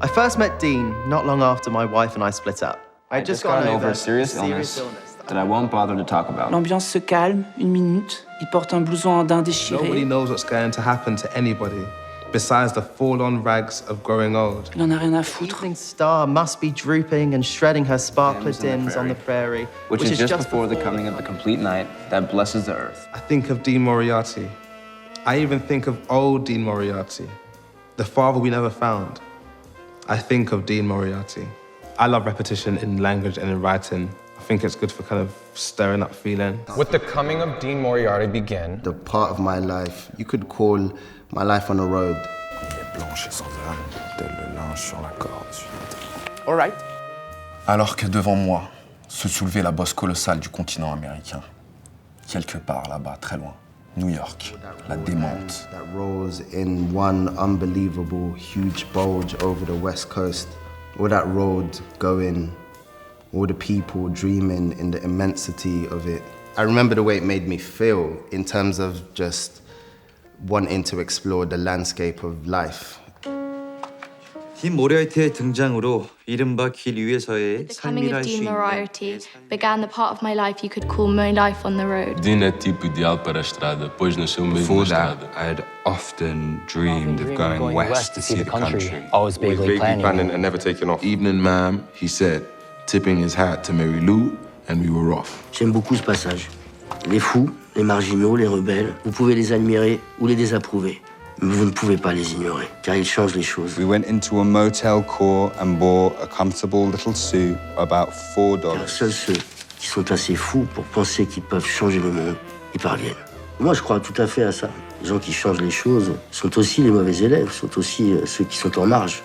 I first met Dean not long after my wife and I split up. I just gotten over a serious illness that I won't bother to talk about. L'ambiance se calme, une minute. Il porte un blouson en daim déchiré. Nobody knows what's going to happen to anybody besides the fall-on rags of growing old. Il en a rien à foutre. Evening star must be drooping and shredding her sparkler dims on the prairie, Which is just before the coming of the complete night that blesses the earth. I think of Dean Moriarty. I even think of old Dean Moriarty, the father we never found. I think of Dean Moriarty. I love repetition in language and in writing. I think it's good for kind of stirring up feeling. With the coming of Dean Moriarty began, the part of my life you could call my life on the road. Blanche et sans âme, tel le linge sur la corde. All right. Alors que devant moi se soulevait la bosse colossale du continent américain. Quelque part là-bas, très loin, New York, la démente. That rose in one unbelievable huge bulge over the west coast. All that road going, all the people dreaming in the immensity of it. I remember the way it made me feel in terms of just wanting to explore the landscape of life. 딘 모리아티의 등장으로 이른바 길 위에서의 The coming 삶이라 of 할 수 Dean 있는 Moriarty began the part of my life you could call my life on the road. Dean é tipo ideal para a estrada, pois nasceu mesmo na Before that, estrada. I had often dreamed of going west to see the country. Always vaguely planning and never taking off. Evening, ma'am, he said, tipping his hat to Mary Lou, and we were off. J'aime beaucoup ce passage. Les fous, les marginaux, les rebelles, vous pouvez les admirer ou les désapprouver. Mais vous ne pouvez pas les ignorer, car ils changent les choses. We went into a motel core and bought a comfortable little suit, about $4. Car seuls ceux qui sont assez fous pour penser qu'ils peuvent changer le monde y parviennent. Moi, je crois tout à fait à ça. Les gens qui changent les choses sont aussi les mauvais élèves, sont aussi ceux qui sont en marge.